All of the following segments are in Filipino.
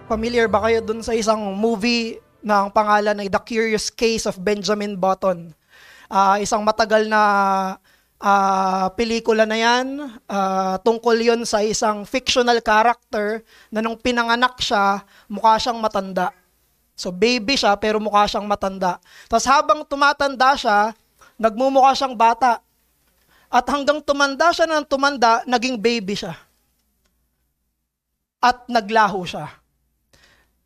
Familiar ba kayo dun sa isang movie na ang pangalan ay The Curious Case of Benjamin Button? Isang matagal na pelikula na yan. Tungkol yon sa isang fictional character na nung pinanganak siya, mukha siyang matanda. So baby siya pero mukha siyang matanda. Tapos habang tumatanda siya, nagmumukha siyang bata. At hanggang tumanda siya ng tumanda, naging baby siya. At naglaho siya.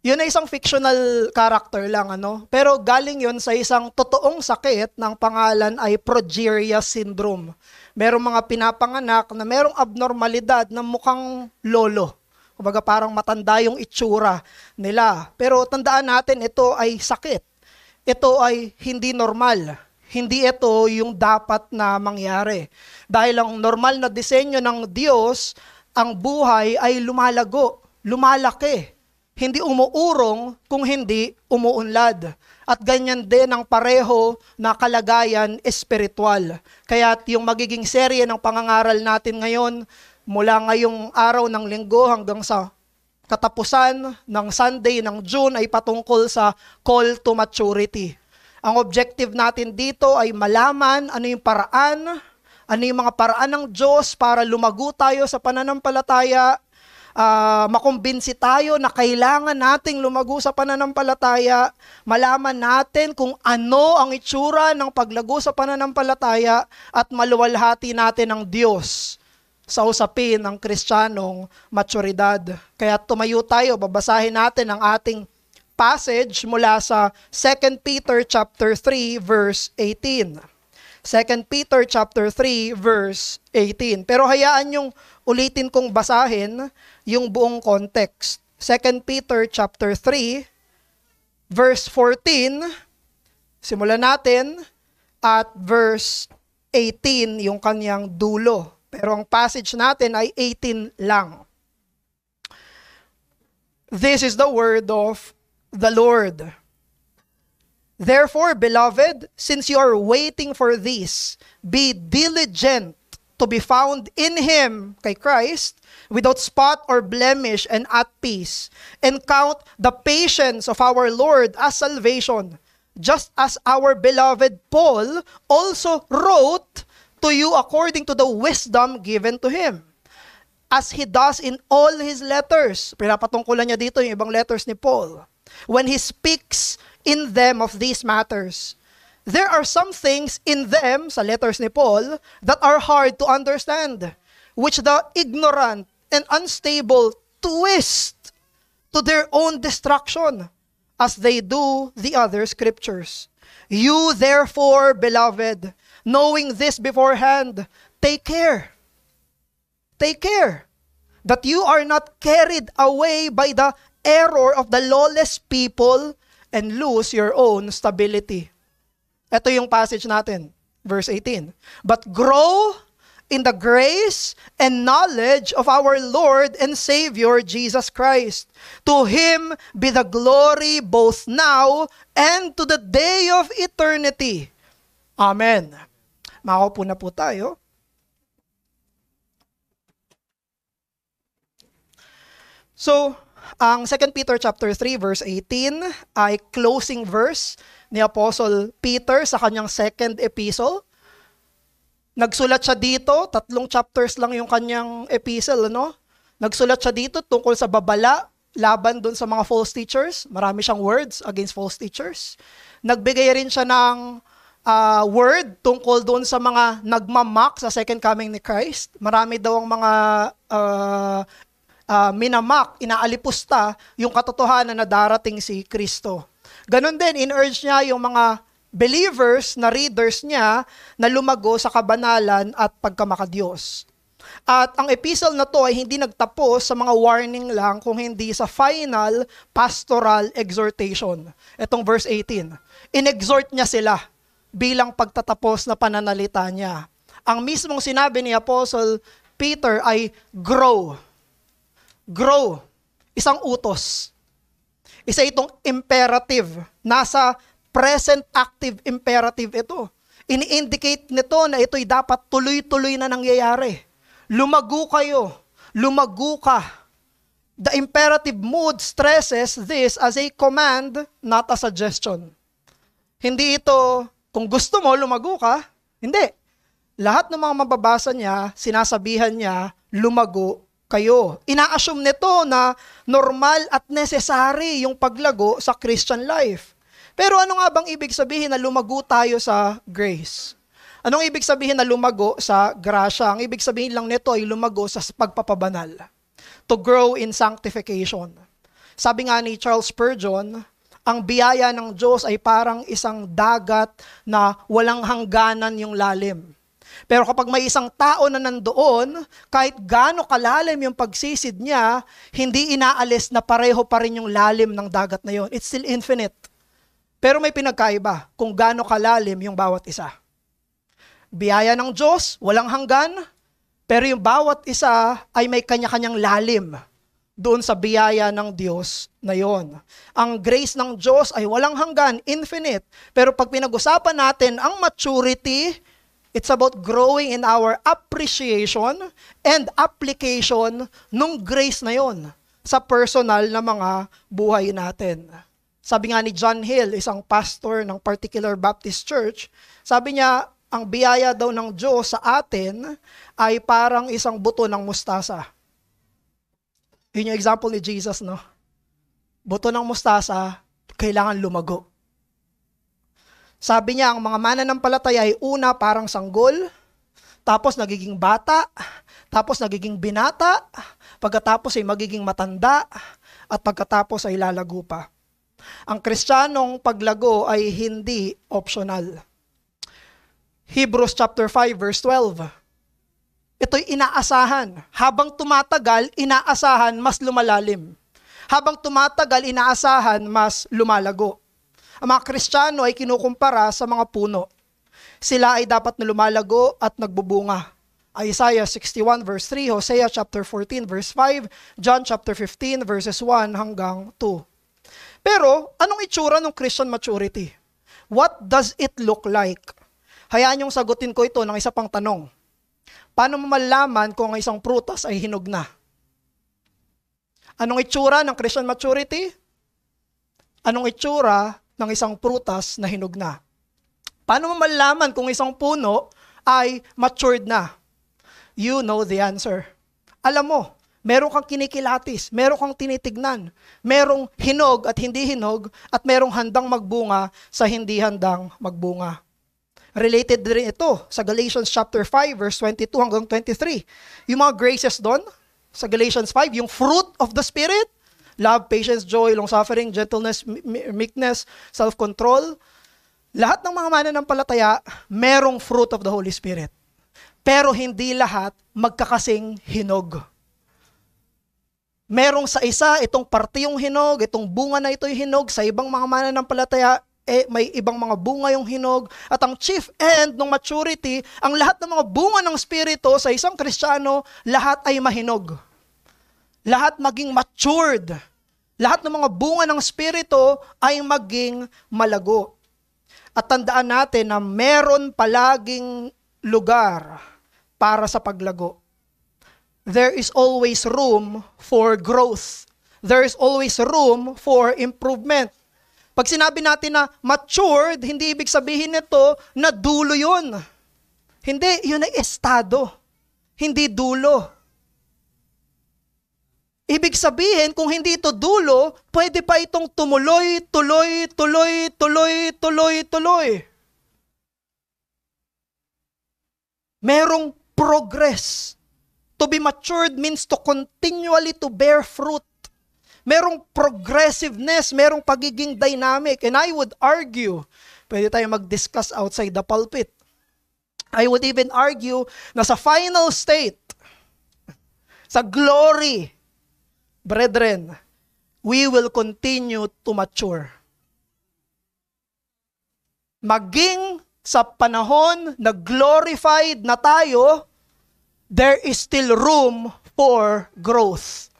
Yun ay isang fictional character lang, ano? Pero galing yun sa isang totoong sakit ng pangalan ay progeria syndrome. Merong mga pinapanganak na merong abnormalidad na mukhang lolo. Kumbaga parang matanda yung itsura nila. Pero tandaan natin, ito ay sakit. Ito ay hindi normal. Hindi ito yung dapat na mangyari. Dahil ang normal na disenyo ng Diyos, ang buhay ay lumalago, lumalaki. Hindi umuurong kung hindi umuunlad. At ganyan din ang pareho na kalagayan espiritual. Kaya yung magiging serye ng pangangaral natin ngayon, mula ngayong araw ng linggo hanggang sa katapusan ng Sunday ng June ay patungkol sa call to maturity. Ang objective natin dito ay malaman ano yung paraan, ano yung mga paraan ng Diyos para lumago tayo sa pananampalataya, makumbinsi tayo na kailangan nating lumago sa pananampalataya, malaman natin kung ano ang itsura ng paglago sa pananampalataya at maluwalhati natin ang Diyos sa usapin ng Kristiyanong maturidad. Kaya tumayo tayo, babasahin natin ang ating passage mula sa 2 Peter chapter 3 verse 18. 2 Peter chapter 3 verse 18. Pero hayaan yung ulitin kong basahin yung buong context. 2 Peter chapter 3 verse 14. Simulan natin at verse 18 yung kanyang dulo. Pero ang passage natin ay 18 lang. This is the word of the Lord. Therefore, beloved, since you are waiting for this, be diligent to be found in Him, kay Christ, without spot or blemish and at peace, and count the patience of our Lord as salvation, just as our beloved Paul also wrote to you according to the wisdom given to him, as he does in all his letters. Pinapatungkulan niya dito yung ibang letters ni Paul. When he speaks in them of these matters, there are some things in them, sa letters ni Paul, that are hard to understand, which the ignorant and unstable twist to their own destruction, as they do the other scriptures. You therefore, beloved, knowing this beforehand, take care that you are not carried away by the error of the lawless people and lose your own stability. Ito yung passage natin, verse 18. But grow in the grace and knowledge of our Lord and Savior Jesus Christ. To Him be the glory both now and to the day of eternity. Amen. Makaupo na po tayo. So, ang 2 Peter chapter 3 verse 18 ay closing verse ni Apostle Peter sa kanyang second epistle. Nagsulat siya dito, 3 chapters lang yung kanyang epistle, ano? Nagsulat siya dito tungkol sa babala, laban doon sa mga false teachers. Marami siyang words against false teachers. Nagbigay rin siya ng word tungkol doon sa mga nagmamak sa second coming ni Christ. Marami daw ang mga minamak, inaalipusta yung katotohanan na darating si Kristo. Ganon din, in-urge niya yung mga believers na readers niya na lumago sa kabanalan at pagkamakadiyos. At ang epistle na to ay hindi nagtapos sa mga warning lang, kung hindi sa final pastoral exhortation. Itong verse 18. In-exhort niya sila bilang pagtatapos na pananalita niya. Ang mismong sinabi ni Apostle Peter ay grow. Grow. Isang utos. Isa itong imperative. Nasa present active imperative ito. Ini-indicate nito na ito'y dapat tuloy-tuloy na nangyayari. Lumago kayo. Lumago ka. The imperative mood stresses this as a command, not a suggestion. Hindi ito, kung gusto mo, lumago ka. Hindi. Lahat ng mga mababasa niya, sinasabihan niya, lumago kayo. Ina-assume nito na normal at necessary yung paglago sa Christian life. Pero ano nga bang ibig sabihin na lumago tayo sa grace? Anong ibig sabihin na lumago sa grasya? Ang ibig sabihin lang nito ay lumago sa pagpapabanal. To grow in sanctification. Sabi nga ni Charles Spurgeon, ang biyaya ng Diyos ay parang isang dagat na walang hangganan yung lalim. Pero kapag may isang tao na nandoon, kahit gaano kalalim yung pagsisid niya, hindi inaalis na pareho pa rin yung lalim ng dagat na yon. It's still infinite. Pero may pinagkaiba kung gaano kalalim yung bawat isa. Biyaya ng Diyos, walang hanggan, pero yung bawat isa ay may kanya-kanyang lalim doon sa biyaya ng Diyos na yon. Ang grace ng Diyos ay walang hanggan, infinite. Pero pag pinag-usapan natin ang maturity, it's about growing in our appreciation and application nung grace na yon sa personal na mga buhay natin. Sabi nga ni John Hill, isang pastor ng particular Baptist church, sabi niya, ang biyaya daw ng Diyos sa atin ay parang isang buto ng mustasa. Yun yung example ni Jesus, no? Buto ng mustasa, kailangan lumago. Sabi niya, ang mga mananampalataya ay una parang sanggol, tapos nagiging bata, tapos nagiging binata, pagkatapos ay magiging matanda, at pagkatapos ay lalago pa. Ang Kristiyanong paglago ay hindi optional. Hebrews chapter 5 verse 12. Ito'y inaasahan. Habang tumatagal, inaasahan mas lumalalim. Habang tumatagal, inaasahan mas lumalago. Ang mga Kristiyano ay kinukumpara sa mga puno. Sila ay dapat na lumalago at nagbubunga. Isaiah 61 verse 3, Hosea chapter 14 verse 5, John chapter 15 verses 1 hanggang 2. Pero, anong itsura ng Christian maturity? What does it look like? Hayaan niyong sagutin ko ito ng isa pang tanong. Paano mo malalaman kung ang isang prutas ay hinog na? Anong itsura ng Christian maturity? Anong itsura ng isang prutas na hinog na? Paano mo malalaman kung isang puno ay matured na? You know the answer. Alam mo, meron kang kinikilatis, meron kang tinitignan, merong hinog at hindi hinog, at merong handang magbunga sa hindi handang magbunga. Related rin ito sa Galatians chapter 5 verse 22 hanggang 23. Yung mga graces doon, sa Galatians 5, yung fruit of the Spirit, love, patience, joy, long-suffering, gentleness, meekness, self-control, lahat ng mga mananampalataya, merong fruit of the Holy Spirit. Pero hindi lahat magkakasing hinog. Merong sa isa, itong parte yung hinog, itong bunga na ito yung hinog, sa ibang mga mananampalataya, may ibang mga bunga yung hinog. At ang chief end ng maturity, ang lahat ng mga bunga ng Espiritu sa isang Kristiyano, lahat ay mahinog. Lahat maging matured. Lahat ng mga bunga ng Espiritu ay maging malago. At tandaan natin na meron palaging lugar para sa paglago. There is always room for growth. There is always room for improvement. Pag sinabi natin na matured, hindi ibig sabihin nito na dulo yun. Hindi, yun ay estado. Hindi dulo. Ibig sabihin, kung hindi ito dulo, pwede pa itong tumuloy, tuloy, tuloy, tuloy, tuloy, tuloy. Merong progress. To be matured means to continually to bear fruit. Merong progressiveness, merong pagiging dynamic. And I would argue, pwede tayo mag-discuss outside the pulpit. I would even argue na sa final state, sa glory, brethren, we will continue to mature. Maging sa panahon na glorified na tayo, there is still room for growth.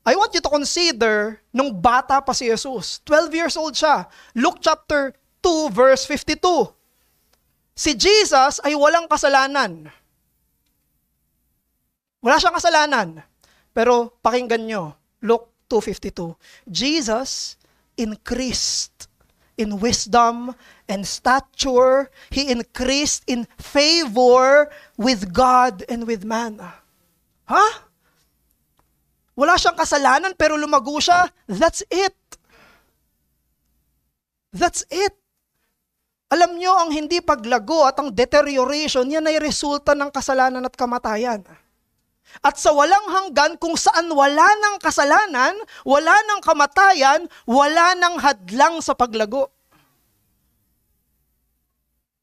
I want you to consider nung bata pa si Jesus. 12 years old siya. Luke chapter 2 verse 52. Si Jesus ay walang kasalanan. Wala siyang kasalanan. Pero pakinggan nyo. Luke 2:52. Jesus increased in wisdom and stature. He increased in favor with God and with man. Ha? Wala siyang kasalanan pero lumago siya. That's it. That's it. Alam nyo, ang hindi paglago at ang deterioration, yan ay resulta ng kasalanan at kamatayan. At sa walang hanggan, kung saan wala ng kasalanan, wala ng kamatayan, wala ng hadlang sa paglago.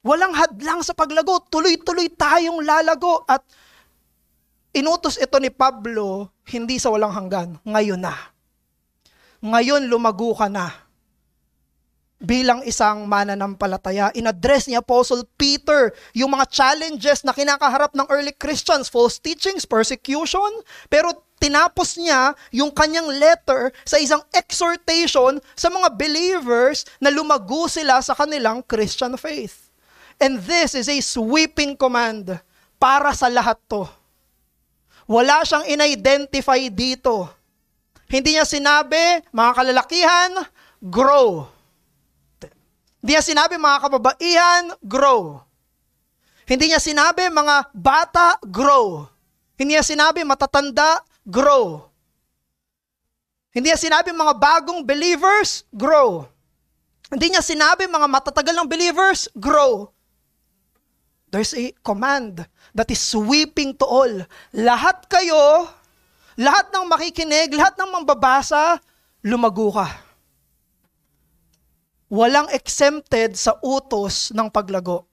Walang hadlang sa paglago, tuloy-tuloy tayong lalago. At inutos ito ni Pablo, hindi sa walang hanggan, ngayon na. Ngayon lumago ka na. Bilang isang mananampalataya, in-address ni Apostle Peter yung mga challenges na kinakaharap ng early Christians, false teachings, persecution, pero tinapos niya yung kanyang letter sa isang exhortation sa mga believers na lumago sila sa kanilang Christian faith. And this is a sweeping command para sa lahat to. Wala siyang in-identify dito. Hindi niya sinabi, mga kalalakihan, grow. Hindi niya sinabi, mga kababaihan, grow. Hindi niya sinabi, mga bata, grow. Hindi niya sinabi, matatanda, grow. Hindi niya sinabi, mga bagong believers, grow. Hindi niya sinabi, mga matatagal ng believers, grow. There's a command that is sweeping to all. Lahat kayo, lahat ng makikinig, lahat ng mambabasa, lumago ka. Walang exempted sa utos ng paglago.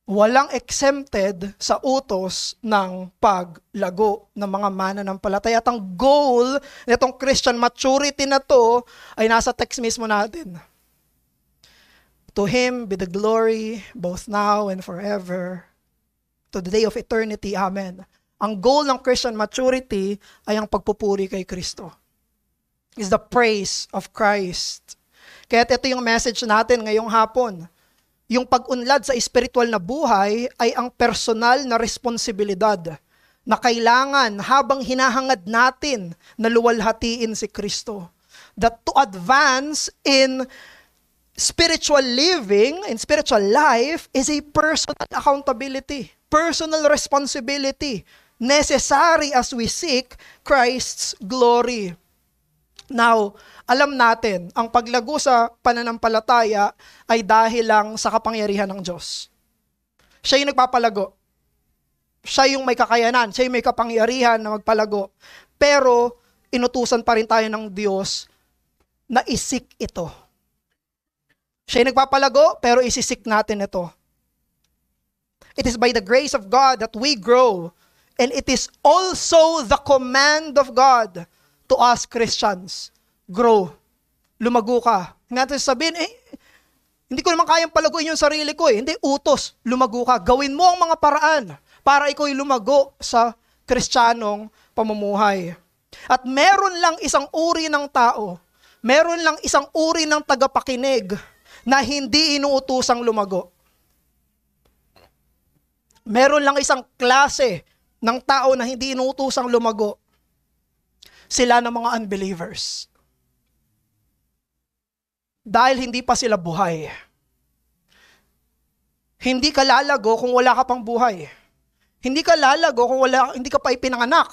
Walang exempted sa utos ng paglago ng mga mananampalataya. At ang goal nitong Christian maturity na to ay nasa text mismo natin. To Him be the glory both now and forever, to the day of eternity. Amen. Ang goal ng Christian maturity ay ang pagpupuri kay Kristo. Is the praise of Christ. Kaya ito yung message natin ngayong hapon. Yung pag-unlad sa spiritual na buhay ay ang personal na responsibilidad na kailangan habang hinahangad natin na luwalhatiin si Kristo. That to advance in spiritual living, in spiritual life, is a personal accountability, personal responsibility, necessary as we seek Christ's glory. Now, alam natin, ang paglago sa pananampalataya ay dahil lang sa kapangyarihan ng Diyos. Siya yung nagpapalago. Siya yung may kakayanan. Siya yung may kapangyarihan na magpalago. Pero, inutusan pa rin tayo ng Diyos na isik ito. Siya yung nagpapalago, pero isisik natin ito. It is by the grace of God that we grow. And it is also the command of God to us Christians. Grow. Lumago ka. Hindi natin sabihin, hindi ko naman kayang palaguin yung sarili ko . Hindi, utos. Lumago ka. Gawin mo ang mga paraan para ikaw lumago sa Kristiyanong pamumuhay. At meron lang isang uri ng tao, meron lang isang uri ng tagapakinig na hindi inuutosang lumago. Meron lang isang klase ng tao na hindi inuutosang lumago. Sila ng mga unbelievers. Dahil hindi pa sila buhay. Hindi ka lalago kung wala ka pang buhay. Hindi ka lalago kung hindi ka pa ipinanganak.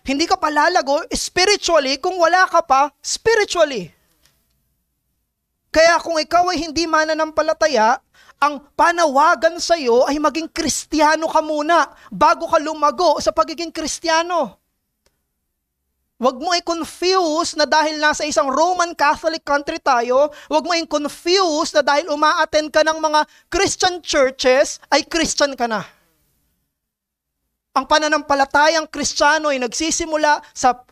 Hindi ka pa lalago spiritually kung wala ka pa spiritually. Kaya kung ikaw ay hindi mananampalataya, ang panawagan sa iyo ay maging Kristiyano ka muna bago ka lumago sa pagiging Kristiyano. Huwag mo i-confuse na dahil nasa isang Roman Catholic country tayo, huwag mo i-confuse na dahil uma-attend ka ng mga Christian churches, ay Christian ka na. Ang pananampalatayang Kristiyano ay nagsisimula sa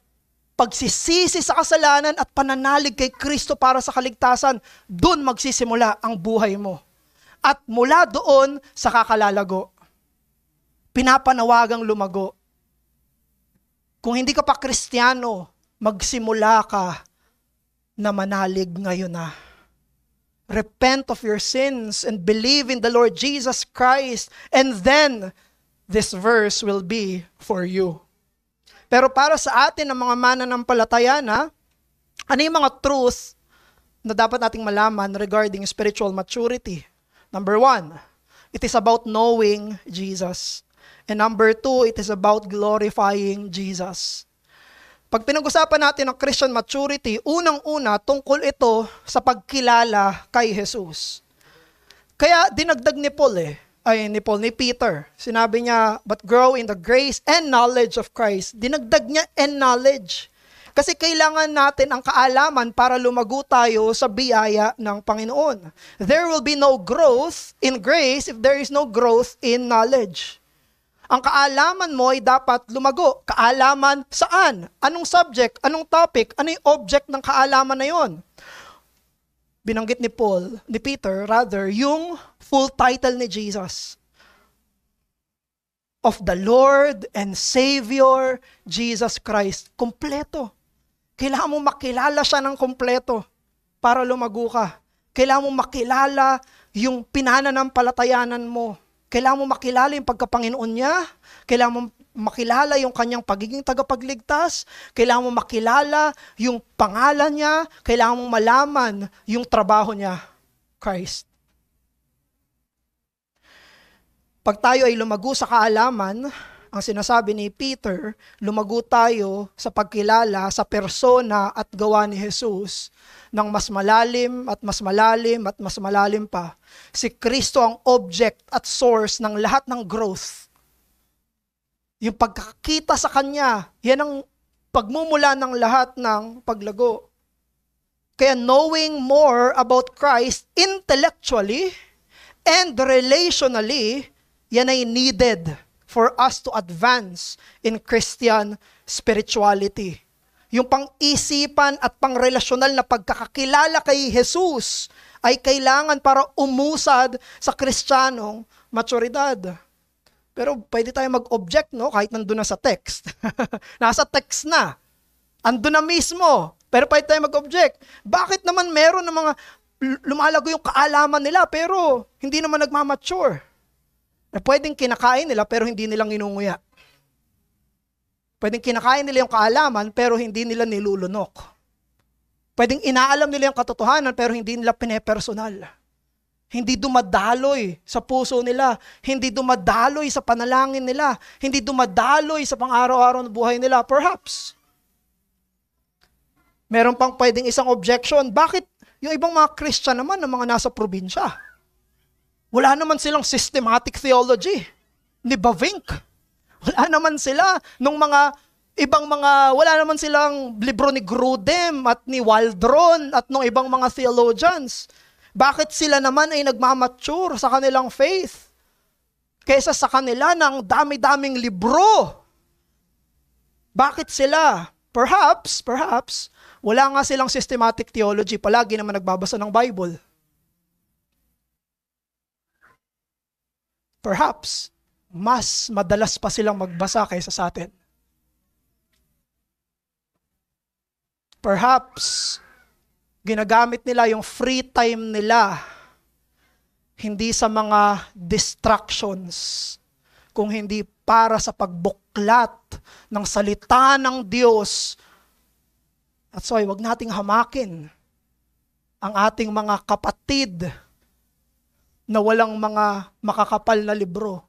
pagsisisi sa kasalanan at pananalig kay Kristo para sa kaligtasan. Doon magsisimula ang buhay mo. At mula doon sa kakalalago. Pinapanawagang lumago. Kung hindi ka pa Kristiyano, magsimula ka na manalig ngayon na. Repent of your sins and believe in the Lord Jesus Christ, and then this verse will be for you. Pero para sa atin, ang mga mananampalataya na, ano yung mga truth na dapat nating malaman regarding spiritual maturity? Number 1, it is about knowing Jesus. And number 2, it is about glorifying Jesus. Pag pinag-usapan natin ang Christian maturity, unang-una, tungkol ito sa pagkilala kay Jesus. Kaya dinagdag ni Peter. Sinabi niya, but grow in the grace and knowledge of Christ. Dinagdag niya and knowledge. Kasi kailangan natin ang kaalaman para lumago tayo sa biyaya ng Panginoon. There will be no growth in grace if there is no growth in knowledge. Ang kaalaman mo ay dapat lumago. Kaalaman saan? Anong subject? Anong topic? Ano yung object ng kaalaman na yon? Binanggit ni Peter, yung full title ni Jesus. Of the Lord and Savior Jesus Christ. Kompleto. Kailangan mo makilala siya ng kompleto para lumago ka. Kailangan mo makilala yung pinananampalatayanan mo. Kailangan mo makilala yung pagkapanginoon niya. Kailangan mo makilala yung kanyang pagiging tagapagligtas. Kailangan mo makilala yung pangalan niya. Kailangan mo malaman yung trabaho niya, Christ. Pag tayo ay lumago sa kaalaman, ang sinasabi ni Peter, lumago tayo sa pagkilala sa persona at gawa ni Jesus ng mas malalim at mas malalim at mas malalim pa. Si Kristo ang object at source ng lahat ng growth. Yung pagkakita sa Kanya, yan ang pagmumula ng lahat ng paglago. Kaya knowing more about Christ intellectually and relationally, yan ay needed for us to advance in Christian spirituality. Yung pang-isipan at pang-relasyonal na pagkakakilala kay Jesus ay kailangan para umusad sa Kristiyanong maturidad. Pero pwede tayo mag-object, no? Kahit nandun na sa text. Nasa text na. Andun na mismo. Pero pwede tayo mag-object. Bakit naman meron ng mga lumalago yung kaalaman nila pero hindi naman nagmamature? Pwedeng kinakain nila pero hindi nilang inunguya. Pwedeng kinakain nila yung kaalaman pero hindi nila nilulunok. Pwedeng inaalam nila yung katotohanan pero hindi nila pinepersonal. Hindi dumadaloy sa puso nila. Hindi dumadaloy sa panalangin nila. Hindi dumadaloy sa pang-araw-araw na buhay nila. Perhaps. Meron pang pwedeng isang objection. Bakit yung ibang mga Christian naman ng mga nasa probinsya? Wala naman silang systematic theology. Ni Bavinck. Wala naman sila nung mga ibang mga, wala naman silang libro ni Grudem at ni Waldron at nung ibang mga theologians. Bakit sila naman ay nagmamature sa kanilang faith? Kaysa sa kanila ng dami-daming libro. Bakit sila? Perhaps, wala nga silang systematic theology. Palagi naman nagbabasa ng Bible. Perhaps, mas madalas pa silang magbasa kaysa sa atin. Perhaps, ginagamit nila yung free time nila hindi sa mga distractions, kung hindi para sa pagbuklat ng salita ng Diyos. At so, wag nating hamakin ang ating mga kapatid na walang mga makakapal na libro.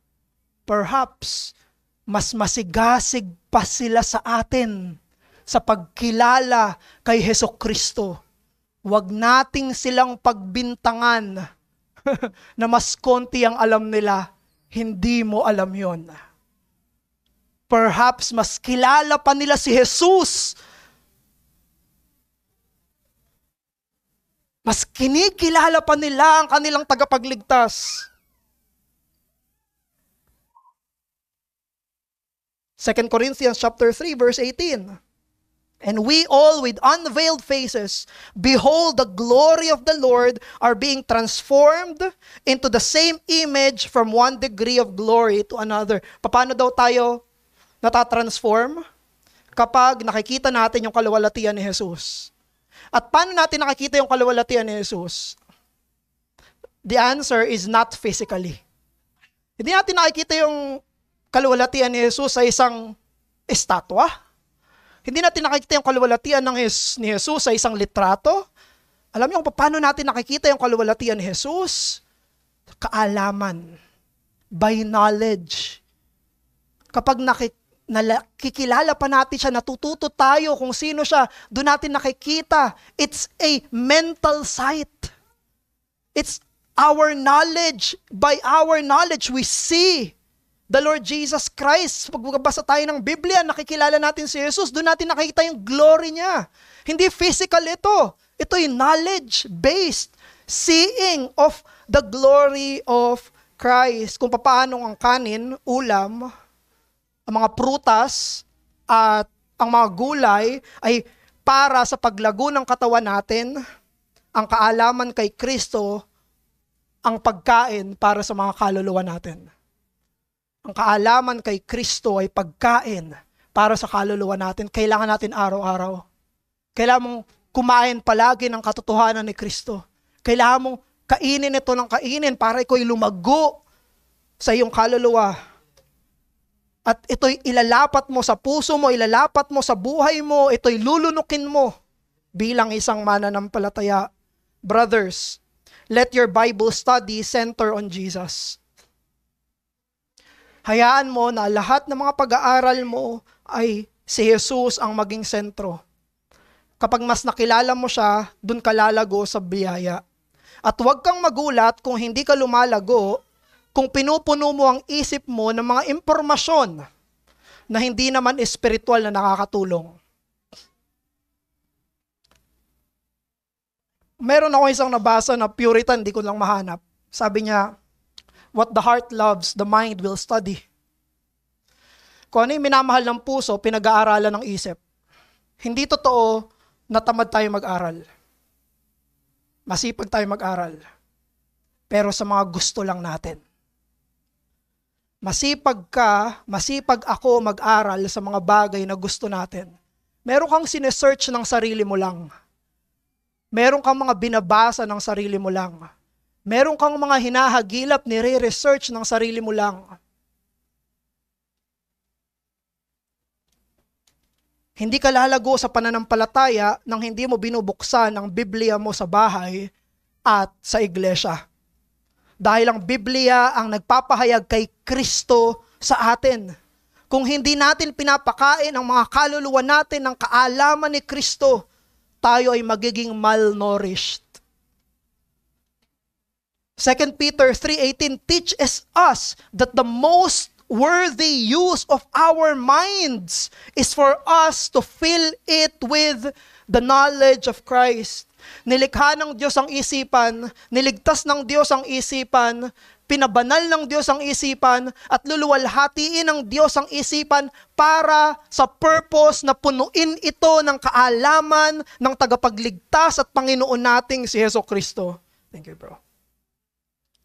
Perhaps, mas masigasig pa sila sa atin sa pagkilala kay Hesukristo. Huwag nating silang pagbintangan na mas konti ang alam nila. Hindi mo alam yon. Perhaps, mas kilala pa nila si Jesus. Mas kinikilala pa nila ang kanilang tagapagligtas. 2 Corinthians chapter 3 verse 18. And we all with unveiled faces behold the glory of the Lord are being transformed into the same image from one degree of glory to another. Paano daw tayo natatransform? Kapag nakikita natin yung kaluwalhatian ni Jesus. At paano natin nakikita yung kaluwalhatian ni Jesus? The answer is not physically. Hindi natin nakikita yung kaluwalhatian ni Jesus sa isang estatwa. Hindi natin nakikita yung kaluwalhatian ni Jesus sa isang litrato. Alam niyo kung paano natin nakikita yung kaluwalhatian ni Jesus? Kaalaman. By knowledge. Kapag nakikilala pa natin siya, natututo tayo kung sino siya, doon natin nakikita. It's a mental sight. It's our knowledge. By our knowledge, we see the Lord Jesus Christ. Pag magbasa tayo ng Biblia, nakikilala natin si Jesus, doon natin nakikita yung glory niya. Hindi physical ito. Ito yung knowledge-based seeing of the glory of Christ. Kung paano ang kanin, ulam, ang mga prutas, at ang mga gulay ay para sa paglago ng katawan natin, ang kaalaman kay Kristo, ang pagkain para sa mga kaluluwa natin. Ang kaalaman kay Kristo ay pagkain para sa kaluluwa natin. Kailangan natin araw-araw. Kailangan mong kumain palagi ng katotohanan ni Kristo. Kailangan mong kainin ito ng kainin para ikaw lumago sa iyong kaluluwa. At ito'y ilalapat mo sa puso mo, ilalapat mo sa buhay mo, ito'y lulunukin mo bilang isang mananampalataya. Brothers, let your Bible study center on Jesus. Hayaan mo na lahat ng mga pag-aaral mo ay si Jesus ang maging sentro. Kapag mas nakilala mo siya, dun ka lalago sa biyaya. At huwag kang magulat kung hindi ka lumalago, kung pinupuno mo ang isip mo ng mga impormasyon na hindi naman espiritual na nakakatulong. Meron ako isang nabasa na Puritan, di ko lang mahanap. Sabi niya, what the heart loves, the mind will study. Kung ano yung minamahal ng puso, pinag-aaralan ng isip. Hindi totoo na tamad tayo mag-aral. Masipag tayo mag-aral. Pero sa mga gusto lang natin. Masipag ka, masipag ako mag-aral sa mga bagay na gusto natin. Meron kang sinesearch ng sarili mo lang. Meron kang mga binabasa ng sarili mo lang. Meron kang mga hinahagilap, nire-research ng sarili mo lang. Hindi ka lalago sa pananampalataya nang hindi mo binubuksan ang Biblia mo sa bahay at sa iglesia. Dahil ang Biblia ang nagpapahayag kay Kristo sa atin. Kung hindi natin pinapakain ang mga kaluluwa natin ng kaalaman ni Kristo, tayo ay magiging malnourished. 2 Peter 3:18 teaches us that the most worthy use of our minds is for us to fill it with the knowledge of Christ. Nilikha ng Diyos ang isipan, niligtas ng Diyos ang isipan, pinabanal ng Diyos ang isipan, at luluwalhatiin ng Diyos ang isipan para sa purpose na punuin ito ng kaalaman ng tagapagligtas at Panginoon nating si Jesucristo. Thank you, bro.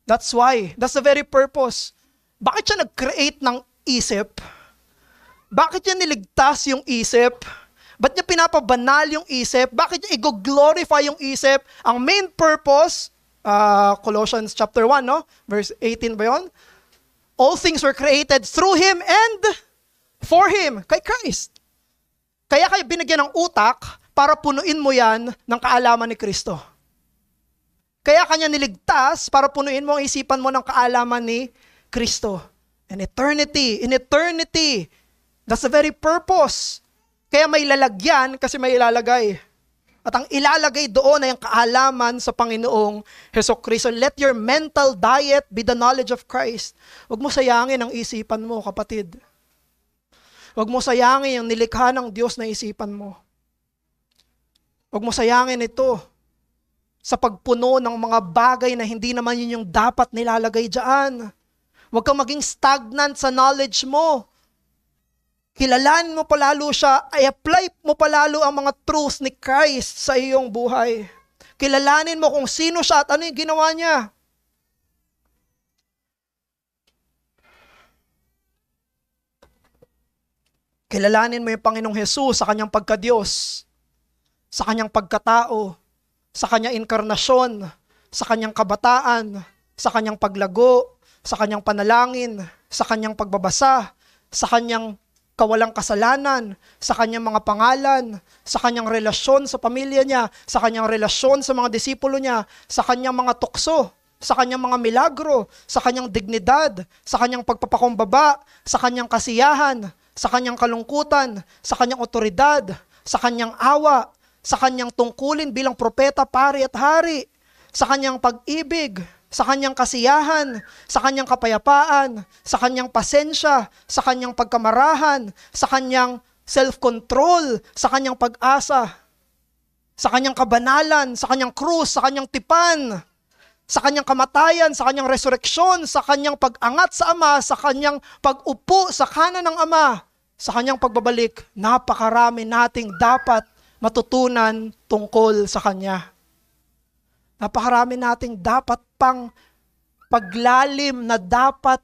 That's why. That's the very purpose. Bakit siya nag-create ng isip? Bakit niya niligtas yung isip? Ba't niya pinapabanal yung isip? Bakit niya i-glorify yung isip? Ang main purpose, Colossians chapter 1, no? Verse 18 ba yun? All things were created through Him and for Him, kay Christ. Kaya kayo binigyan ng utak para punuin mo yan ng kaalaman ni Kristo. Kaya kanya niligtas para punuin mo ang isipan mo ng kaalaman ni Kristo. In eternity, that's the very purpose. Kaya may lalagyan kasi may ilalagay. At ang ilalagay doon ay ang kaalaman sa Panginoong Hesukristo. Let your mental diet be the knowledge of Christ. Huwag mo sayangin ang isipan mo, kapatid. Huwag mo sayangin ang nilikha ng Diyos na isipan mo. Huwag mo sayangin ito sa pagpuno ng mga bagay na hindi naman yun yung dapat nilalagay dyan. Huwag kang maging stagnant sa knowledge mo. Kilalanin mo palalo siya, i-apply mo palalo ang mga truths ni Christ sa iyong buhay. Kilalanin mo kung sino siya at ano yung ginawa niya. Kilalanin mo yung Panginoong Jesus sa kanyang pagka-Diyos, sa kanyang pagkatao, sa kanyang inkarnasyon, sa kanyang kabataan, sa kanyang paglago, sa kanyang panalangin, sa kanyang pagbabasa, sa kanyang kawalang kasalanan sa kanyang mga pangalan, sa kanyang relasyon sa pamilya niya, sa kanyang relasyon sa mga disipulo niya, sa kanyang mga tukso, sa kanyang mga milagro, sa kanyang dignidad, sa kanyang pagpapakumbaba, sa kanyang kasiyahan, sa kanyang kalungkutan, sa kanyang otoridad, sa kanyang awa, sa kanyang tungkulin bilang propeta, pari at hari, sa kanyang pag-ibig, sa kanyang kasiyahan, sa kanyang kapayapaan, sa kanyang pasensya, sa kanyang pagkamarahan, sa kanyang self-control, sa kanyang pag-asa, sa kanyang kabanalan, sa kanyang krus, sa kanyang tipan, sa kanyang kamatayan, sa kanyang resurreksyon, sa kanyang pag-angat sa Ama, sa kanyang pag-upo sa kanan ng Ama, sa kanyang pagbabalik. Napakarami nating dapat matutunan tungkol sa Kanya. Napakarami nating dapat pang paglalim na dapat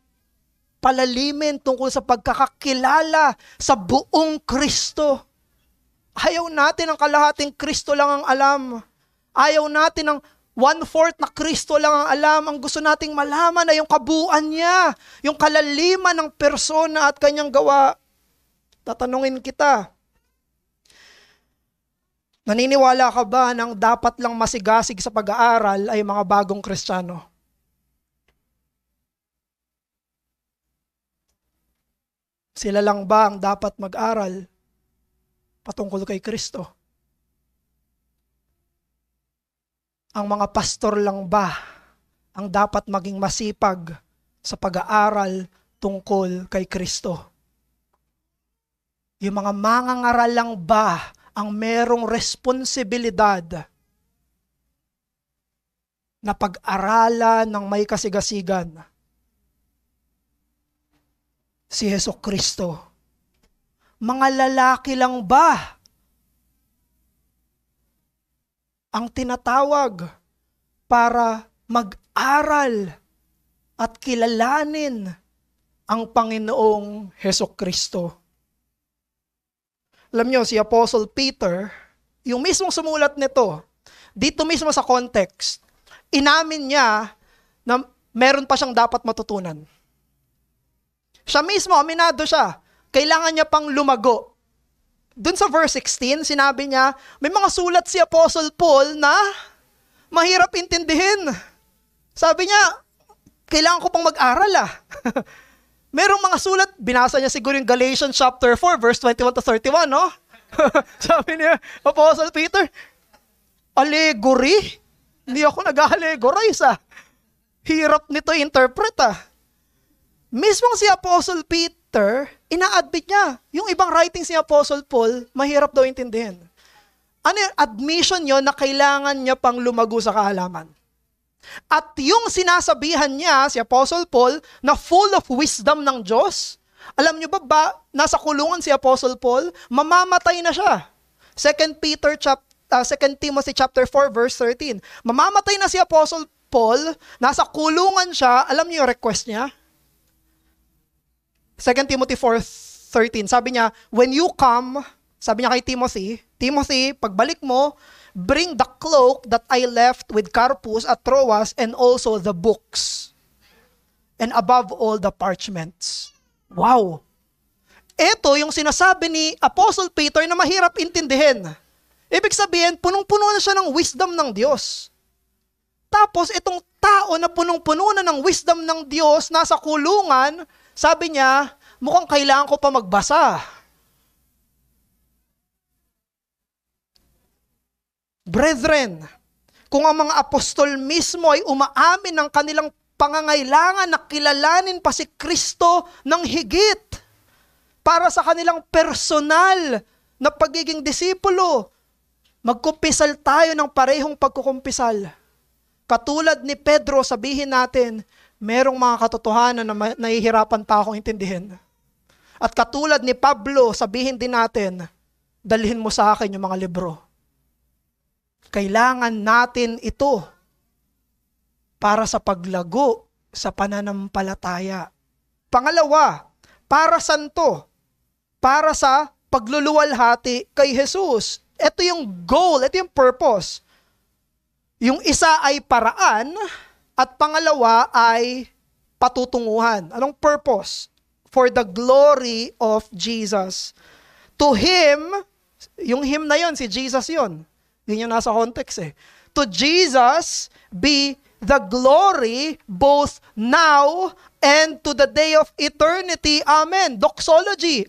palalimin tungkol sa pagkakakilala sa buong Kristo. Ayaw natin ang kalahating Kristo lang ang alam. Ayaw natin ang 1/4 na Kristo lang ang alam. Ang gusto nating malaman ay yung kabuuan niya, yung kalaliman ng persona at kanyang gawa. Tatanungin kita, naniniwala ka ba nang dapat lang masigasig sa pag-aaral ay mga bagong Kristiyano? Sila lang ba ang dapat mag-aral patungkol kay Kristo? Ang mga pastor lang ba ang dapat maging masipag sa pag-aaral tungkol kay Kristo? Yung mga mangangaral lang ba ang merong responsibilidad na pag-aralan ng may kasigasigan si Hesukristo? Mga lalaki lang ba ang tinatawag para mag-aral at kilalanin ang Panginoong Hesukristo? Alam nyo, si Apostle Peter, yung mismong sumulat nito, dito mismo sa context, inamin niya na meron pa siyang dapat matutunan. Siya mismo, aminado siya, kailangan niya pang lumago. Dun sa verse 16, sinabi niya, may mga sulat si Apostle Paul na mahirap intindihin. Sabi niya, kailangan ko pang mag-aral Merong mga sulat, binasa niya siguro yung Galatians chapter 4, verse 21 to 31, no? Sabi niya, Apostle Peter, allegory? Hindi ako nag-allegorize, Hirap nito interpret, Mismong si Apostle Peter, ina-admit niya, yung ibang writings ni Apostle Paul, mahirap daw intindihin. Ano yung admission niyo na kailangan niya pang lumago sa kaalaman? At yung sinasabihan niya, si Apostle Paul, na full of wisdom ng Diyos, alam niyo ba nasa kulungan si Apostle Paul, mamamatay na siya. 2 Timothy chapter 4 verse 13. Mamamatay na si Apostle Paul, nasa kulungan siya, alam niyo yung request niya? 2 Timothy 4:13, sabi niya, when you come, sabi niya kay Timothy, pagbalik mo, bring the cloak that I left with Carpus at Troas and also the books. And above all, the parchments. Wow! Ito yung sinasabi ni Apostle Peter na mahirap intindihin. Ibig sabihin, punong-puno na siya ng wisdom ng Diyos. Tapos, itong tao na punong-puno na ng wisdom ng Diyos, nasa kulungan, sabi niya, mukhang kailangan ko pa magbasa. Brethren, kung ang mga apostol mismo ay umaamin ng kanilang pangangailangan na kilalanin pa si Kristo ng higit para sa kanilang personal na pagiging disipulo, magkumpisal tayo ng parehong pagkukumpisal. Katulad ni Pedro, sabihin natin, merong mga katotohanan na nahihirapan pa akong intindihin. At katulad ni Pablo, sabihin din natin, dalhin mo sa akin yung mga libro. Kailangan natin ito para sa paglago sa pananampalataya. Pangalawa, para santo, para sa pagluluwalhati kay Jesus. Ito yung goal, ito yung purpose. Yung isa ay paraan at pangalawa ay patutunguhan. Anong purpose? for the glory of Jesus. To Him, yung Him na yon, si Jesus yon. Yun yung nasa context eh. To Jesus be the glory both now and to the day of eternity. Amen. Doxology,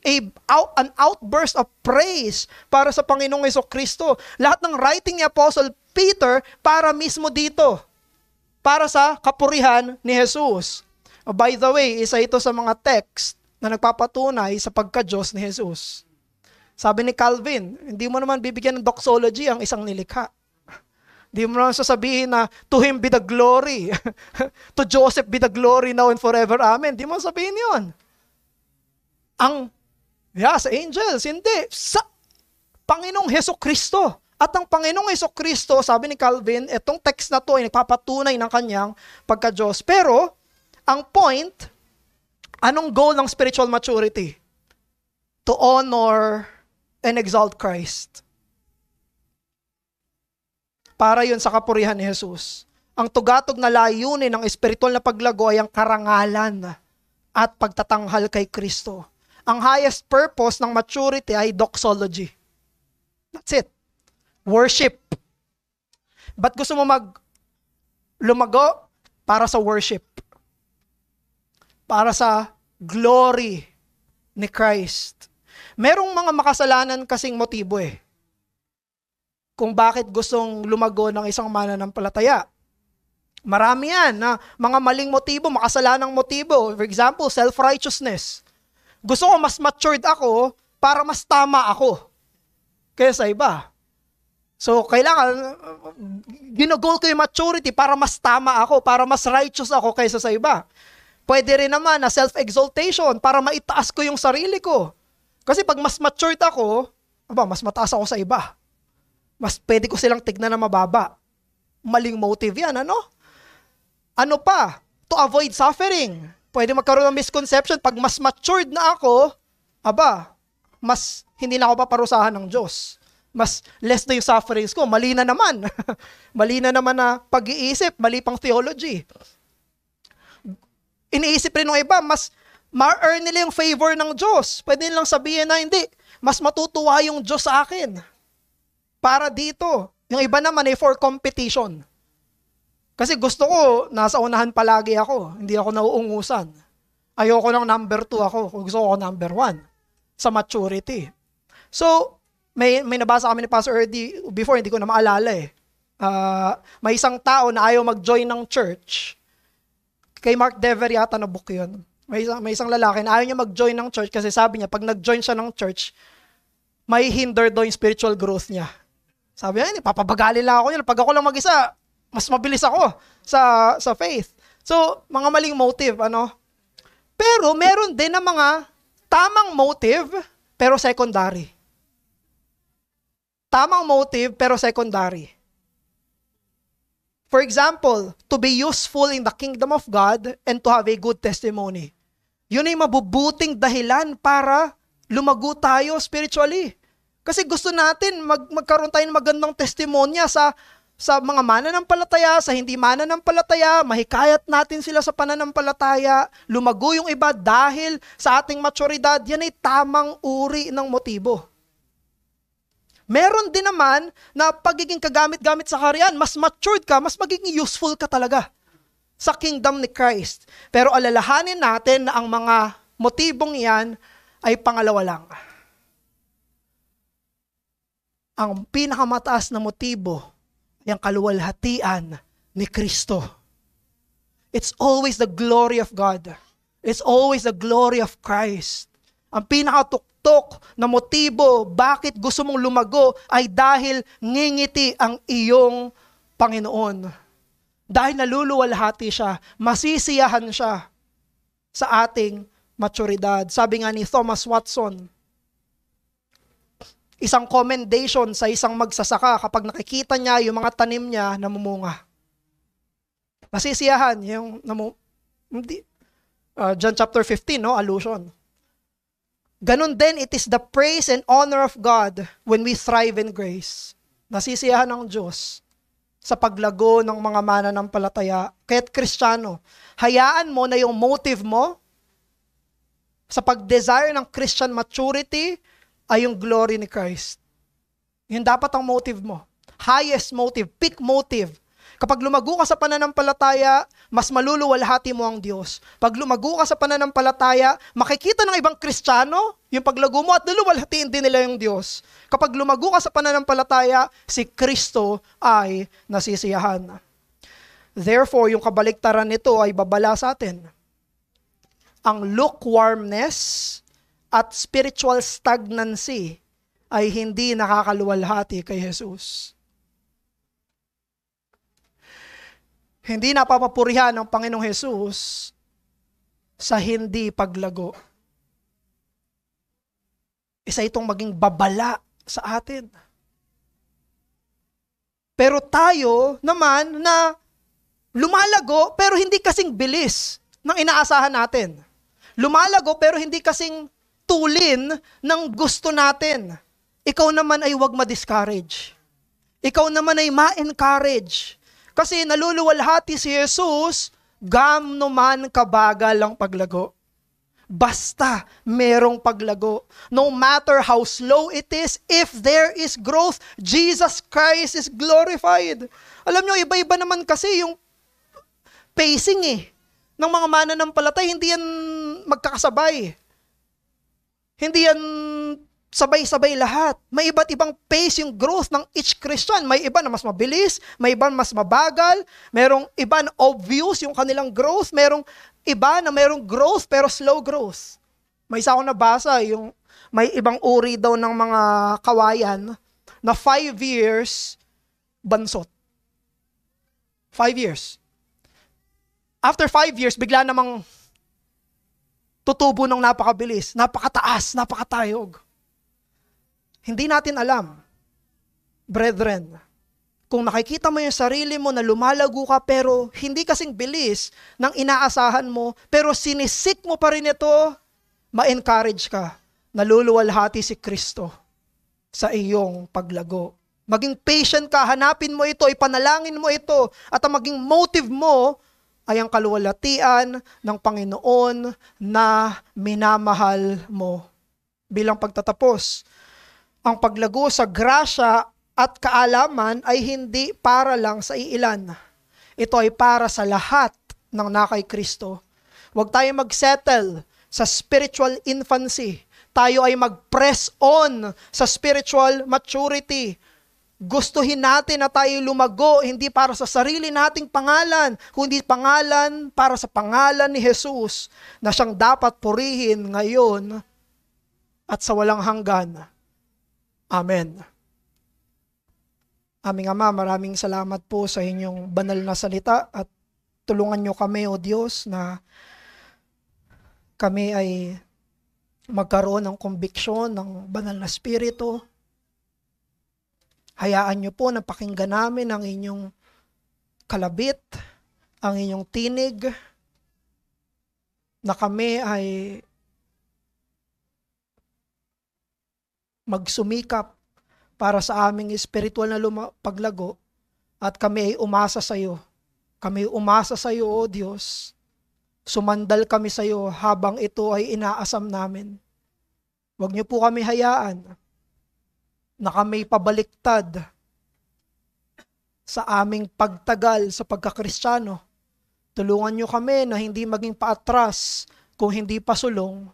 an outburst of praise para sa Panginoong Jesucristo. Lahat ng writing ni Apostle Peter para mismo dito. Para sa kapurihan ni Jesus. By the way, isa ito sa mga text na nagpapatunay sa pagka-Diyos ni Jesus. Sabi ni Calvin, hindi mo naman bibigyan ng doxology ang isang nilikha. Hindi mo naman sasabihin na, to Him be the glory. To Joseph be the glory now and forever. Amen. Hindi mo sabihin yun. Sa angels, hindi. Sa Panginoong Hesukristo. At ang Panginoong Hesukristo, sabi ni Calvin, itong text na to ay nagpapatunay ng kanyang pagka-Diyos. Pero, ang point, anong goal ng spiritual maturity? To honor and exalt Christ. Para yun sa kapurihan ni Jesus. Ang tugatog na layunin ng espiritual na paglago ay ang karangalan at pagtatanghal kay Kristo. Ang highest purpose ng maturity ay doxology. That's it. Worship. Ba't gusto mo lumago? Para sa worship. Para sa glory ni Christ. Merong mga makasalanan kasing motibo eh. Kung bakit gustong lumago ng isang mananampalataya. Marami yan na mga maling motibo, makasalanang motibo. For example, self-righteousness. Gusto ko mas matured ako para mas tama ako kaysa iba. So, kailangan, ginugol ko yung maturity para mas tama ako, para mas righteous ako kaysa sa iba. Pwede rin naman na self-exaltation para maitaas ko yung sarili ko. Kasi pag mas matured ako, mas mataas ako sa iba. Mas pwede ko silang tignan na mababa. Maling motive yan, ano? Ano pa? To avoid suffering. Pwede magkaroon ng misconception. Pag mas matured na ako, mas hindi na ako paparusahan ng Diyos. Mas less na yung sufferings ko. Mali na naman. Mali na naman na pag-iisip. Mali pang theology. Iniisip rin ng iba, mas ma-earn nila yung favor ng Diyos. Pwede nilang sabihin na hindi. Mas matutuwa yung Diyos sa akin. Para dito. Yung iba naman ay for competition. Kasi gusto ko, nasa unahan palagi ako. Hindi ako nauungusan. Ayoko ng number 2 ako. Gusto ko number 1. Sa maturity. So, may nabasa kami ni Pastor Erdy before, hindi ko na maalala eh. May isang tao na ayaw mag-join ng church. Kay Mark Dever yata na book yun. May isang lalaki na ayaw niya mag-join ng church kasi sabi niya, pag nag-join siya ng church, may hinder daw yung spiritual growth niya. Sabi niya, papabagali lang ako yun. Pag ako lang mag-isa, mas mabilis ako sa faith. So, mga maling motive, ano? Pero, meron din na mga tamang motive, pero secondary. Tamang motive, pero secondary. For example, to be useful in the kingdom of God and to have a good testimony. Yun ay mabubuting dahilan para lumago tayo spiritually. Kasi gusto natin magkaroon tayo ng magandang testimonya sa mga mananampalataya, sa hindi mananampalataya, mahikayat natin sila sa pananampalataya, lumago yung iba dahil sa ating maturidad, yan ay tamang uri ng motibo. Meron din naman na pagiging kagamit-gamit sa kaharian, mas matured ka, mas magiging useful ka talaga sa kingdom ni Christ. Pero alalahanin natin na ang mga motibong yan ay pangalawa lang. Ang pinakamataas na motibo ay ang kaluwalhatian ni Kristo. It's always the glory of God. It's always the glory of Christ. Ang pinakatuktok na motibo bakit gusto mong lumago ay dahil ngingiti ang iyong Panginoon. Dahil naluluwalhati siya, masisiyahan siya sa ating maturidad. Sabi nga ni Thomas Watson, isang commendation sa isang magsasaka kapag nakikita niya yung mga tanim niya namumunga. Masisiyahan yung John chapter 15, no? Allusion. Ganon din, it is the praise and honor of God when we thrive in grace. Nasisiyahan ng Diyos sa paglago ng mga mananampalataya. Kaya't Kristiyano, hayaan mo na yung motive mo sa pag-desire ng Christian maturity ay yung glory ni Christ. Yun dapat ang motive mo. Highest motive, peak motive. Kapag lumago ka sa pananampalataya, mas maluluwalhati mo ang Diyos. Pag lumago ka sa pananampalataya, makikita ng ibang Kristiyano yung paglago mo at luluwalhatiin din nila yung Diyos. Kapag lumago ka sa pananampalataya, si Kristo ay nasisiyahan. Therefore, yung kabaliktaran nito ay babala sa atin. Ang lukewarmness at spiritual stagnancy ay hindi nakakaluwalhati kay Jesus. Hindi napapapurihan ng Panginoong Jesus sa hindi paglago. Isa itong maging babala sa atin. Pero tayo naman na lumalago pero hindi kasing bilis ng inaasahan natin. Lumalago pero hindi kasing tulin ng gusto natin. Ikaw naman ay huwag ma-discourage. Ikaw naman ay ma-encourage. Kasi naluluwalhati si Jesus, gaano man kabagal ang paglago. Basta merong paglago. No matter how slow it is, if there is growth, Jesus Christ is glorified. Alam nyo, iba-iba naman kasi yung pacing ng mga mananampalatay, hindi yan magkakasabay. Hindi yan sabay-sabay lahat. May iba't ibang pace yung growth ng each Christian. May iba na mas mabilis, may iba na mas mabagal, merong iba na obvious yung kanilang growth, merong iba na merong growth pero slow growth. May isa akong nabasa, yung may ibang uri daw ng mga kawayan na 5 years bansot. 5 years. After 5 years, bigla namang tutubo ng napakabilis, napakataas, napakatayog. Hindi natin alam, brethren, kung nakikita mo yung sarili mo na lumalago ka pero hindi kasing bilis ng inaasahan mo, pero sinisik mo pa rin ito, ma-encourage ka. Naluluwalhati si Kristo sa iyong paglago. Maging patient ka, hanapin mo ito, ipanalangin mo ito, at ang maging motive mo ay ang kaluwalhatian ng Panginoon na minamahal mo. Bilang pagtatapos, ang paglago sa grasya at kaalaman ay hindi para lang sa iilan. Ito ay para sa lahat ng nakay Kristo. Huwag tayo mag-settle sa spiritual infancy. Tayo ay mag-press on sa spiritual maturity. Gustuhin natin na tayo lumago, hindi para sa sarili nating pangalan, kundi pangalan para sa pangalan ni Jesus na siyang dapat purihin ngayon at sa walang hanggan. Amen. Aming Ama, maraming salamat po sa inyong banal na salita at tulungan niyo kami, O Diyos, na kami ay magkaroon ng conviction ng banal na spirito. Hayaan niyo po na pakinggan namin ang inyong kalabit, ang inyong tinig, na kami ay magsumikap para sa aming espiritual na paglago at kami ay umasa sa iyo. Kami umasa sa iyo, O Diyos. Sumandal kami sa iyo habang ito ay inaasam namin. Huwag niyo po kami hayaan na kami pabaliktad sa aming pagtagal sa pagkakristyano. Tulungan niyo kami na hindi maging paatras kung hindi pasulong.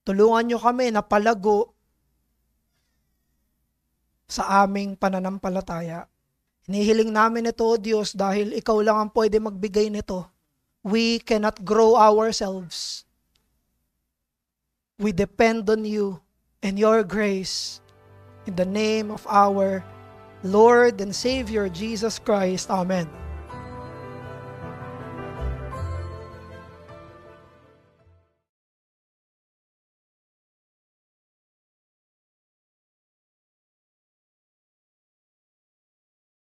Tulungan niyo kami na palago sa aming pananampalataya. Hinihiling namin ito, O Diyos, dahil ikaw lang ang pwede magbigay nito. We cannot grow ourselves. We depend on you and your grace. In the name of our Lord and Savior, Jesus Christ. Amen.